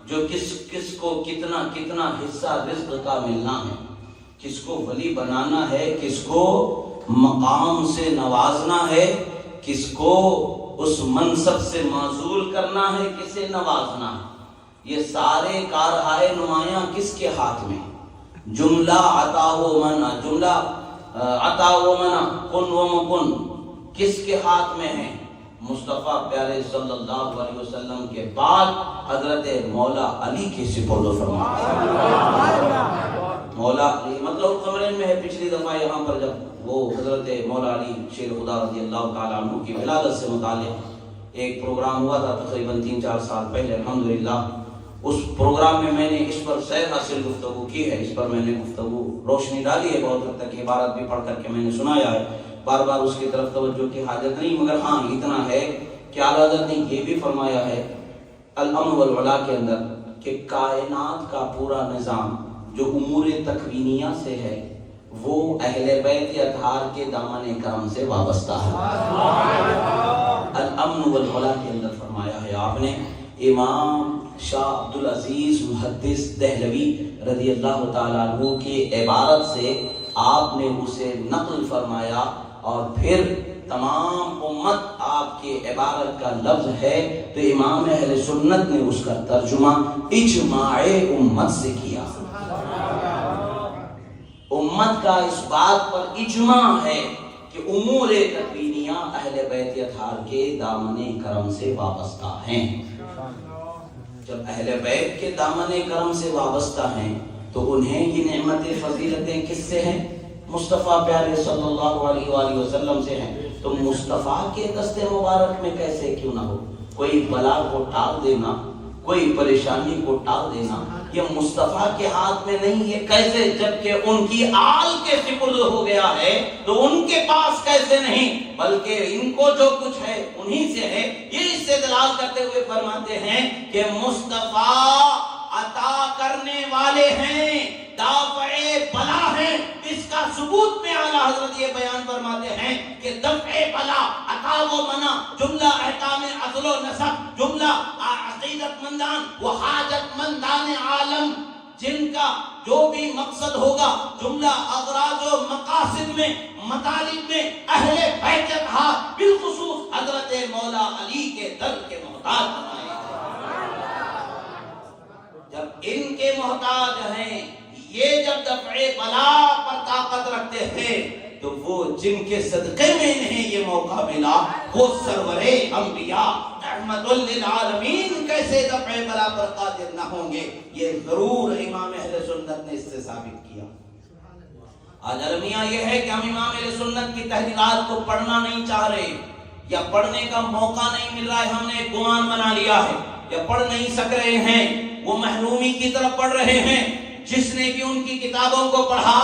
[SPEAKER 1] جو کس کو کتنا کتنا حصہ رزق کا ملنا ہے، کس کو ولی بنانا ہے، کس کو مقام سے نوازنا ہے، کس کو اس منصب سے معزول کرنا ہے، کسے نوازنا ہے، یہ سارے کارہائے نمایاں کس کے ہاتھ میں؟ جملہ عطا و منع، جملہ عطا و منع، کن و مکن کس کے ہاتھ میں ہے؟ مصطفیٰ پیارے صلی اللہ علیہ وسلم کے بعد حضرت مولا علی کے سپرد و فرمان مولا علی مطلب قمرین میں ہے۔ پچھلی دفعہ یہاں پر جب وہ حضرت مولا علی شیر خدا رضی اللہ تعالیٰ عنہ کی ولادت سے متعلق ایک پروگرام ہوا تھا تقریباً 3-4 سال پہلے، الحمدللہ اس پروگرام میں نے اس پر سیر حاصل گفتگو کی ہے، اس پر میں نے گفتگو روشنی ڈالی ہے، بہت حد تک عبارت بھی پڑھ کر کے میں نے سنایا ہے، بار بار اس کی طرف توجہ کی حاجت نہیں، مگر ہاں اتنا ہے کہ اعلیٰ حضرت نے یہ بھی فرمایا ہے الامر والعلا کے اندر کہ کائنات کا پورا نظام جو امور تکوینیہ سے ہے وہ اہل بیت اطہار کے دامن کرم سے وابستہ ہے۔ الامن والعلا کے اندر فرمایا ہے آپ نے۔ امام شاہ عبدالعزیز محدث دہلوی رضی اللہ تعالیٰ عنہ کی عبارت سے آپ نے اسے نقل فرمایا، اور پھر تمام امت آپ کے عبارت کا لفظ ہے تو امام اہل سنت نے اس کا ترجمہ اجماع امت سے کیا۔ امت کا اس بات پر اجماع ہے کہ امور تکوینیہ اہل بیت اطہار کے دامن کرم سے وابستہ ہیں۔ جب اہل بیت کے دامن کرم سے وابستہ ہیں تو انہیں یہ نعمت فضیلتیں کس سے ہیں؟ مصطفیٰ پیارے صلی اللہ علیہ وآلہ وسلم سے ہیں۔ تو مصطفیٰ کے دست مبارک میں کیسے کیوں نہ ہو؟ کوئی بلا کو ٹال دینا، کوئی پریشانی کو ٹال دینا یہ مصطفیٰ کے ہاتھ میں نہیں ہے۔ کیسے؟ جبکہ ان کی آل کے سپرد ہو گیا ہے تو ان کے پاس کیسے نہیں، بلکہ ان کو جو کچھ ہے انہی سے ہے۔ یہ استدلال کرتے ہوئے فرماتے ہیں کہ مصطفیٰ عطا کرنے والے ہیں، دافع بلا ہیں۔ اس کا ثبوت میں اعلیٰ حضرت یہ بیان فرماتے ہیں کہ دفع بلا، عطا و منع، جملہ احکام عدل و نسب، جملہ عقیدت مندان و حاجت مندان عالم، جن کا جو بھی مقصد ہوگا، جملہ اغراض و مقاصد میں، مطالب میں اہل بیت اطہار بالخصوص حضرت مولا علی کے در کے محتاج بنائے گئے۔ جب ان کے محتاج ہیں، یہ جب دفع بلا پر طاقت رکھتے ہیں تو وہ جن کے صدقے میں انہیں یہ موقع ملا وہ سرور انبیاء رحمت للعالمین کیسے دفع بلا پر قادر نہ ہوں گے؟ یہ ضرور امام اہل سنت نے اس سے ثابت کیا۔ آج المیہ یہ ہے کہ ہم امام اہل سنت کی تحریرات کو پڑھنا نہیں چاہ رہے، یا پڑھنے کا موقع نہیں مل رہا ہے، ہم نے ایک گمان بنا لیا ہے، یا پڑھ نہیں سک رہے ہیں، وہ محرومی کی طرف پڑھ رہے ہیں۔ جس نے بھی ان کی کتابوں کو پڑھا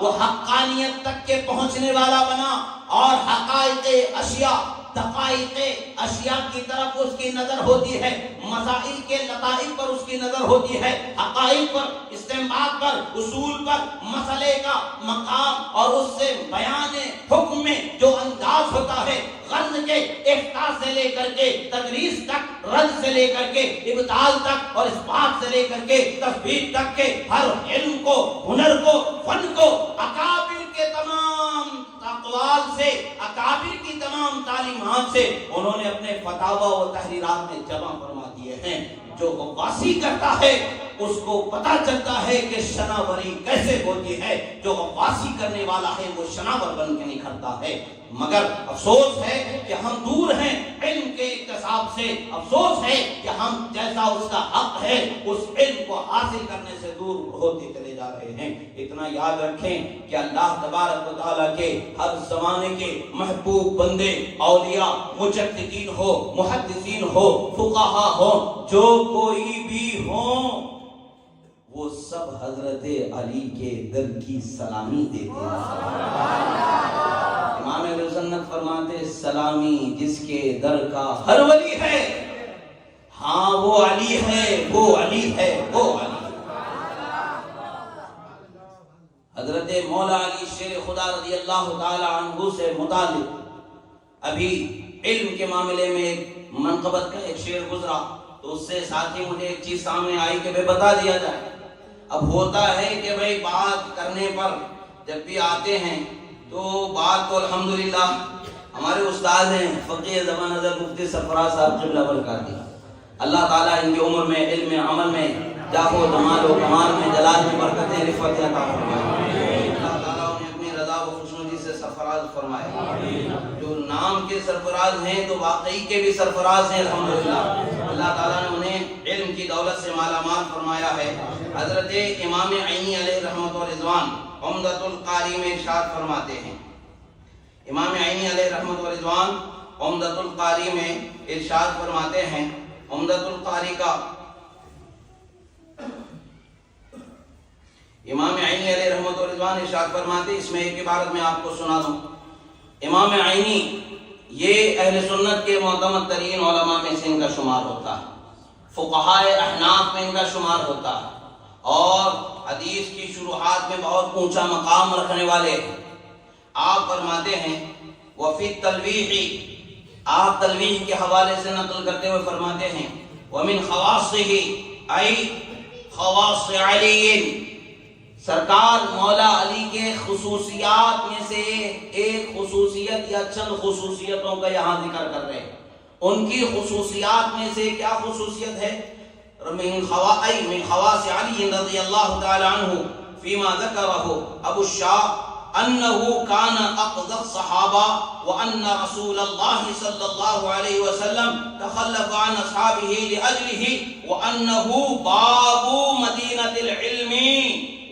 [SPEAKER 1] وہ حقانیت تک کے پہنچنے والا بنا، اور حقائق اشیاء، دقائق اشیاء کی طرف اس کی نظر ہوتی ہے، مسائل کے لطائف پر اس کی نظر ہوتی ہے، حقائق پر، استنباط پر، اصول پر، مسئلے کا مقام اور اس سے بیان حکم میں جو انداز ہوتا ہے، غرض کے احساس سے لے کر کے تدریس تک، رد سے لے کر کے ابطال تک، اور اس بات سے لے کر کے تثبیت تک کے ہر علم کو، ہنر کو، فن کو، اکابر کے تمام اقوال سے، اکابر کی تمام تعلیمات سے انہوں نے اپنے فتاوی و تحریرات میں جمع فرما دیے ہیں۔ جو غواصی کرتا ہے اس کو پتا چلتا ہے کہ شناوری کیسے ہوتی ہے، جو غواصی کرنے والا ہے وہ شناور بن کے نکھرتا ہے۔ مگر افسوس ہے کہ ہم دور ہیں علم کے اکتساب سے، افسوس ہے کہ ہم جیسا اس کا حق ہے اس علم کو حاصل کرنے سے دور ہوتے چلے جا رہے ہیں۔ اتنا یاد رکھیں کہ اللہ تبارک و تعالیٰ کے ہر زمانے کے محبوب بندے، اولیاء، مجددین ہو، محدثین ہو، فقہا ہو، جو کوئی بھی ہوں، وہ سب حضرت علی کے در کی سلامی دیتے ہیں۔ امام اہل سنت فرماتے سلامی جس کے در کا ہر ولی ہے، ہاں وہ علی ہے، وہ علی ہے، وہ علی ہے۔ حضرت مولا علی شیر خدا رضی اللہ تعالی عنہ سے متعلق ابھی علم کے معاملے میں ایک منقبت کا ایک شعر گزرا، تو اس سے ساتھ ہی مجھے ایک چیز سامنے آئی کہ بھائی بتا دیا جائے۔ اب ہوتا ہے کہ بھائی بات کرنے پر جب بھی آتے ہیں تو بات تو الحمدللہ ہمارے استاد ہیں فقیہ زمان حضرت مفتی سرفراز صاحب قبلہ برکاتی، اللہ تعالیٰ ان کی عمر میں، علم، عمل میں، جاہ و جمال و کمال میں، جلال میں برکتیں، رفعت عطا فرمائے۔ اللہ تعالیٰ انہیں اپنی رضا و خوشنودی سے سرفراز فرمائے۔ جو نام کے سرفراز ہیں تو واقعی کے بھی سرفراز ہیں الحمدللہ۔ اللہ تعالیٰ نے انہیں علم کی دولت سے مالا مال فرمایا ہے۔ حضرت امام عینی علیہ رحمت و رضوان عمدۃ القاری میں ارشاد فرماتے ہیں، امام عینی علیہ رحمت و رضوان عمدۃ القاری میں ارشاد فرماتے ہیں، عمدۃ القاری کا امام عینی علیہ رحمت و رضوان ارشاد فرماتے، اس میں ایک عبارت میں آپ کو سنا دوں۔ امام عینی یہ اہل سنت کے معتمد ترین علماء میں سے ان کا شمار ہوتا ہے، فقہائے احناف میں ان کا شمار ہوتا ہے، اور حدیث کی شروحات میں بہت اونچا مقام رکھنے والے ہیں۔ آپ فرماتے ہیں وفی التلویح، آپ تلویح کے حوالے سے نقل کرتے ہوئے فرماتے ہیں ومن خواصہ ای خواص علی، سرکار مولا علی کے خصوصیات میں سے ایک خصوصیت یا چند خصوصیتوں کا یہاں ذکر کر رہے ہیں۔ ان کی خصوصیات میں سے کیا خصوصیت ہے؟ من خواص علی رضی اللہ تعالی عنہ فیما ذکرہ ابو الشاہ انہو کان اقضى الصحابہ وان رسول اللہ صلی اللہ علیہ وسلم تخلف عن اصحابہ لأجلہ وانہو باب مدینة العلم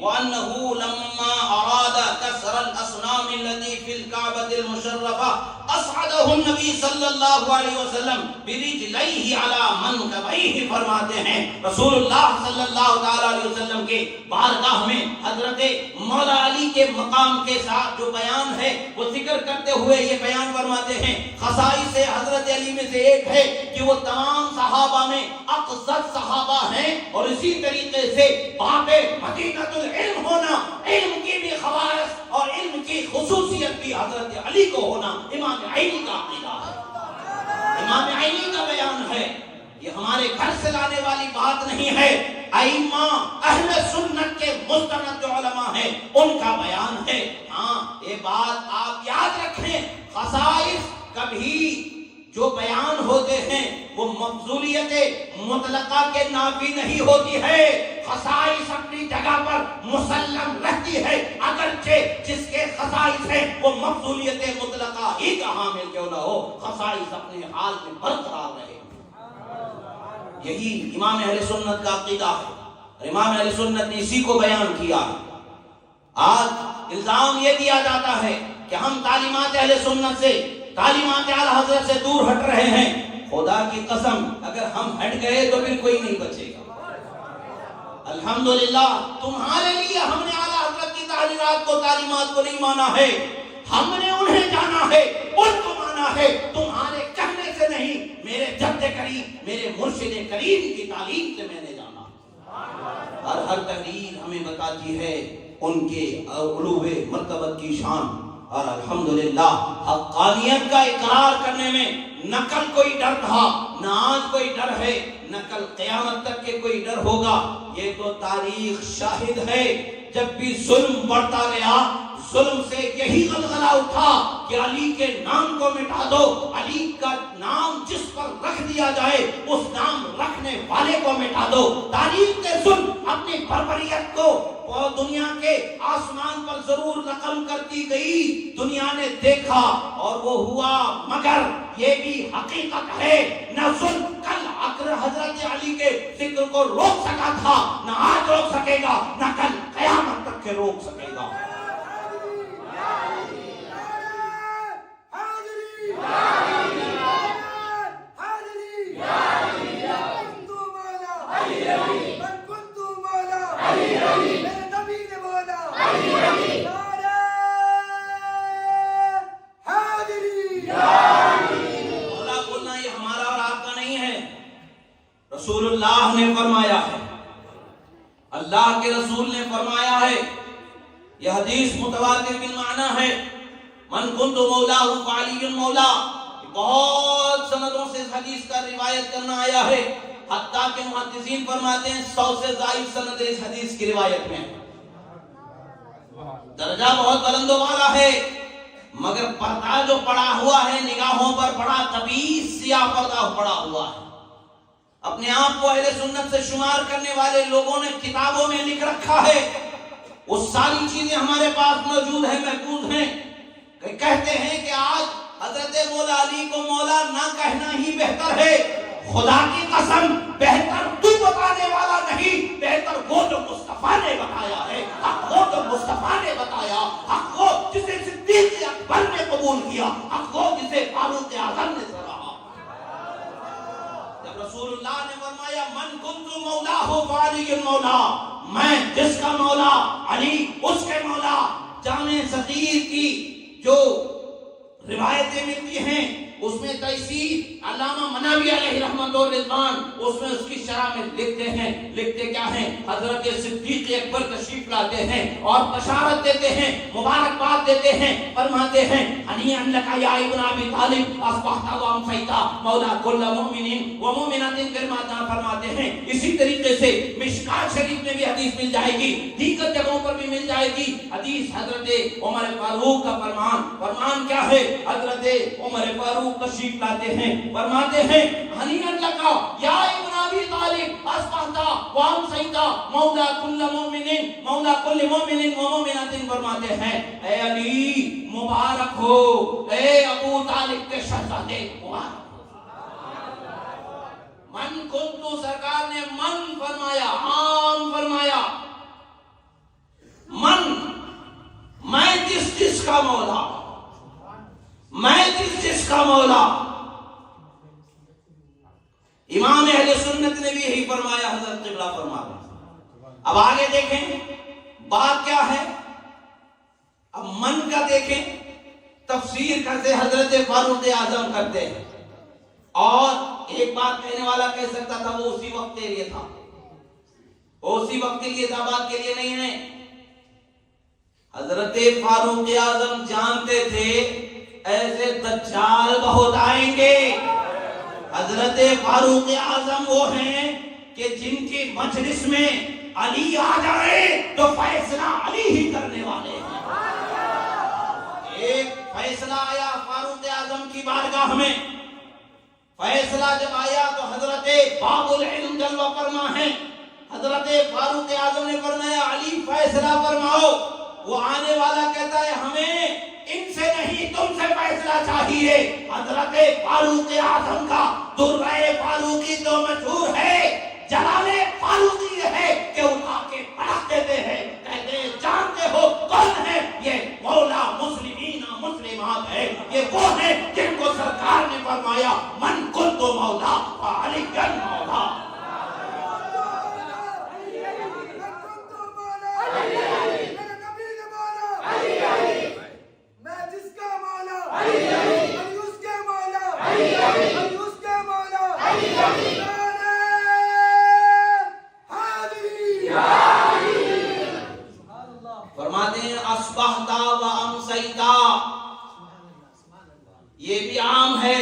[SPEAKER 1] وانہو لما اراد کسر الاصنام التي في الكعبة المشرفة اصعدہ النبی صلی اللہ علیہ وسلم برجلیہ علی منکبیہ، فرماتے ہیں رسول اللہ صلی اللہ علیہ وسلم کے بارگاہ میں حضرت مولا علی کے مقام کے ساتھ جو بیان ہے وہ ذکر کرتے ہوئے یہ بیان فرماتے ہیں، خصائص حضرت علی میں سے ایک ہے کہ وہ تمام صحابہ میں اقصد صحابہ ہیں، اور اسی طریقے سے باب مدینۃ العلم ہونا، علم کی بھی خواص اور علم کی خصوصیت بھی حضرت علی کو ہونا امام عینی کا عقیدہ ہے، امام عینی کا بیان ہے۔ یہ ہمارے گھر سے لانے والی بات نہیں ہے، ائمہ اہل سنت کے مستند جو علماء ہیں ان کا بیان ہے۔ ہاں یہ بات آپ یاد رکھیں، خصائص کبھی جو بیان ہوتے ہیں وہ مفضولیت مطلقہ کے نافی نہیں ہوتی ہے، خصائص اپنی جگہ پر مسلم رہتی ہے، اگرچہ جس کے خصائص ہیں وہ مفضولیت مطلقہ ہی کا حامل کیوں نہ ہو، خصائص اپنے حال میں برقرار رہے۔ یہی امام اہل سنت کا عقیدہ ہے، اور امام اہل سنت نے اسی کو بیان کیا۔ آج الزام یہ دیا جاتا ہے کہ ہم تعلیمات اہل سنت سے، تعلیمات اعلی حضرت سے دور ہٹ رہے ہیں۔ خدا کی قسم اگر ہم ہٹ گئے تو پھر کوئی نہیں بچے گا۔ الحمدللہ تمہارے لیے ہم نے اعلی حضرت کی تعلیمات کو، تعلیمات کو نہیں مانا ہے، ہم نے انہیں جانا ہے، ان کو مانا ہے، تمہارے کہنے سے نہیں، میرے جد کریم، میرے مرشد کریم کی تعلیم سے میں نے جانا۔ ہر تحریر ہمیں بتاتی ہے ان کے علو مرتبت کی شان، اور الحمدللہ حقانیت کا اقرار کرنے میں نہ کل کوئی ڈر تھا، نہ آج کوئی ڈر ہے، نہ کل قیامت تک کے کوئی ڈر ہوگا۔ یہ تو تاریخ شاہد ہے، جب بھی ظلم بڑھتا گیا، ظلم سے یہی غلغلہ اٹھا کہ علی کے نام کو مٹا دو، علی کا نام جس پر رکھ دیا جائے اس نام رکھنے والے کو مٹا دو۔ تاریخ کے ظلم اپنی بربریت کو دنیا کے آسمان پر ضرور رقم کرتی گئی، دنیا نے دیکھا اور وہ ہوا، مگر یہ بھی حقیقت ہے نہ ظلم کل حضرت علی کے ذکر کو روک سکا تھا، نہ آج روک سکے گا، نہ کل قیامت تک کے روک سکے گا۔ رسول اللہ نے فرمایا ہے، اللہ کے رسول نے فرمایا ہے، یہ حدیث متواتر بالمعنی ہے، من کنت مولا فعلی مولا، بہت سندوں سے اس حدیث کا روایت کرنا آیا ہے، حتیٰ کہ محدثین فرماتے ہیں 100 سے زائد سند اس حدیث کی روایت میں، درجہ بہت بلند و بالا ہے، مگر پردہ جو پڑا ہوا ہے نگاہوں پر بڑا قبیح سیاہ پردہ پڑا ہوا ہے۔ اپنے آپ کو اہل سنت سے شمار کرنے والے لوگوں نے کتابوں میں لکھ رکھا ہے، وہ ساری چیزیں ہمارے پاس موجود ہیں، محفوظ ہیں، کہ کہتے ہیں کہ آج حضرت مولا علی کو مولا نہ کہنا ہی بہتر ہے۔ خدا کی قسم بہتر تو بتانے والا نہیں، بہتر وہ جو مصطفیٰ نے بتایا ہے، حق وہ جو مصطفیٰ نے بتایا، حق وہ جسے صدیق اکبر نے قبول کیا، حق وہ جسے فاروق اعظم نے سراہا۔ جب رسول اللہ نے فرمایا من کنت مولا فعلی مولا، میں جس کا مولا علی اس کے مولا، جامع صغیر کی جو روایتیں ملتی ہیں اس میں تیسیر علامہ مناوی علیہ رحمت و رضوان اس میں اس کی شرح میں لکھتے کیا ہیں، حضرت صدیق اکبر تشریف لاتے ہیں اور بشارت دیتے ہیں، مبارکباد دیتے ہیں، فرماتے ہیں ہنیئا لک یا ابن ابی طالب اصبحت وامسیت مولا کل مؤمن و مومنۃ، فرماتے ہیں اسی طریقے سے مشکات شریف میں بھی حدیث مل جائے گی، دیگر جگہوں پر بھی مل جائے گی حدیث۔ حضرت عمر فاروق کا فرمان کیا ہے، حضرت عمر فاروق تشریف لاتے ہیں، فرماتے ہیں ہنیئا لک یا ابن ابی طالب اصبحت وامسیت مولا کل مومن مولا کل مومن و مومنۃ، فرماتے ہیں اے علی مبارک ہو، اے ابو طالب کے شہزادے مبارک ہو۔ من کنتو، سرکار نے من فرمایا، عام فرمایا، من میں جس کا مولا، میں جس کا مولا۔ امام اہل سنت نے بھی یہی فرمایا، حضرت قبلہ فرمایا۔ اب آگے دیکھیں بات کیا ہے، اب من کا دیکھیں، تفسیر کرتے حضرت فاروق اعظم کرتے ہیں، اور ایک بات کہنے والا کہہ سکتا تھا وہ اسی وقت کے لیے تھا، وہ اسی وقت کے لیے تھا، بات کے لیے نہیں ہے۔ حضرت فاروق اعظم جانتے تھے ایسے دجال بہت آئیں گے۔ حضرت فاروق اعظم وہ ہیں کہ جن کی مجلس میں علی آ جائے تو فیصلہ علی ہی کرنے والے ہیں۔ ایک فیصلہ آیا فاروق اعظم کی بارگاہ میں، فیصلہ جب آیا تو حضرت باب العلم جلوہ فرما ہے، حضرت فاروق اعظم نے فرمایا علی فیصلہ فرماؤ۔ وہ آنے والا کہتا ہے ہمیں ان سے نہیں تم سے فیصلہ چاہیے۔ حضرت فاروق اعظم کا درہ فاروقی تو مشہور ہے، جلال فاروقی یہ ہے کہ اٹھا کے پڑھ دیتے ہیں، کہتے ہیں جانتے ہو کون ہے، یہ مولا مسلمین مسلمات ہے، یہ وہ ہیں جن کو سرکار نے فرمایا من کنت مولا فعلی مولا۔ فرماتے ہیں اصبحت و امسیت، یہ بھی عام ہے،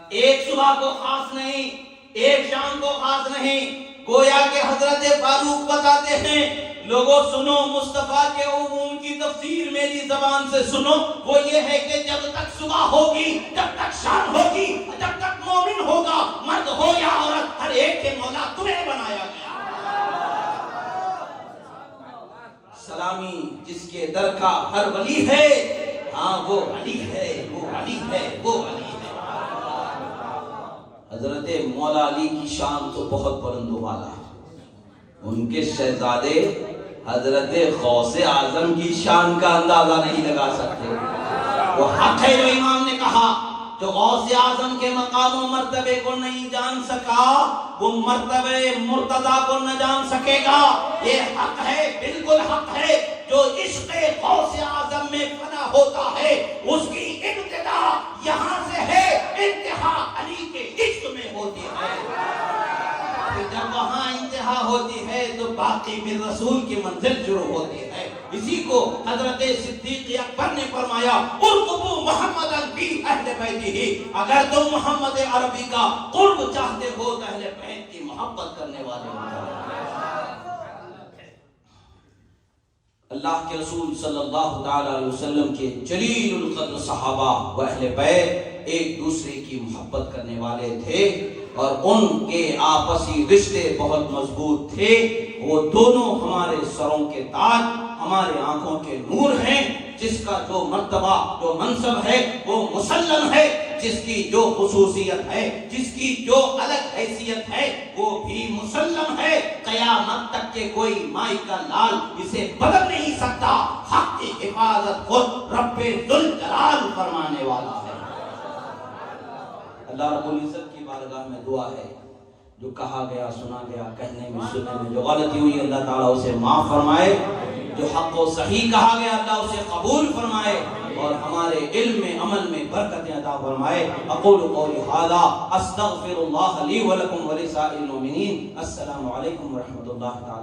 [SPEAKER 1] ایک صبح کو خاص نہیں، ایک شام کو خاص نہیں، گویا کہ حضرت فاروق بتاتے ہیں لوگوں سنو مصطفیٰ کے عموم کی تفسیر میری زبان سے سنو، وہ یہ ہے کہ جب تک صبح ہوگی، جب تک شام ہوگی، جب تک مومن ہوگا، مرد ہو یا عورت، ہر ایک کے مولا تمہیں بنایا گیا۔ سلامی جس کے در کا ہر ولی ہے، ہاں وہ علی ہے، وہ علی ہے، وہ علی ہے۔ حضرت مولا علی کی شان تو بہت بلند و بالا ہے، ان کے شہزادے حضرت غوث اعظم کی شان کا اندازہ نہیں لگا سکتے۔ وہ حق ہے جو امام نے کہا، جو غوث اعظم کے مقام و مرتبے کو نہیں جان سکا وہ مرتبہ مرتضی کو نہ جان سکے گا۔ یہ حق ہے، بالکل حق ہے، جو عشق غوث اعظم میں فنا ہوتا ہے اس کی ابتدا یہاں سے ہے، انتہا علی کے عشق میں ہوتی ہے۔ جب وہاں انتہا ہوتی ہے تو باقی پھر رسول کی منزل شروع ہوتی ہے۔ اسی کو حضرت صدیق اکبر نے فرمایا ارقبوا محمدا فی اہل بیتہ، اگر تم محمد عربی کا قرب چاہتے ہو تو اہل بیت کی محبت کرنے والے ہو۔ اللہ کے رسول صلی اللہ تعالی علیہ وسلم کے جلیل القدر صحابہ و اہل بیت ایک دوسرے کی محبت کرنے والے تھے اور ان کے آپسی رشتے بہت مضبوط تھے۔ وہ دونوں ہمارے سروں کے تاج، ہمارے آنکھوں کے نور ہیں، جس کا جو مرتبہ جو منصب ہے وہ مسلم ہے، جس کی جو خصوصیت ہے، جس کی جو الگ حیثیت ہے وہ بھی مسلم ہے۔ قیامت تک کے کوئی مائی کا لال اسے بدل نہیں سکتا۔ حق کی حفاظت خود رب ذوالجلال فرمانے والا ہے۔ اللہ رب العزت کی بارگاہ میں دعا ہے، جو کہا گیا سنا گیا، کہنے میں سننے میں جو غلطی ہوئی اللہ تعالیٰ اسے معاف فرمائے، جو حق و صحیح کہا گیا اللہ اسے قبول فرمائے اور ہمارے علم میں عمل میں برکتیں عطا فرمائے۔ اقول قولی ھذا استغفر اللہ لی ولکم ولسائر المؤمنین۔ السلام علیکم ورحمۃ اللہ تعالی۔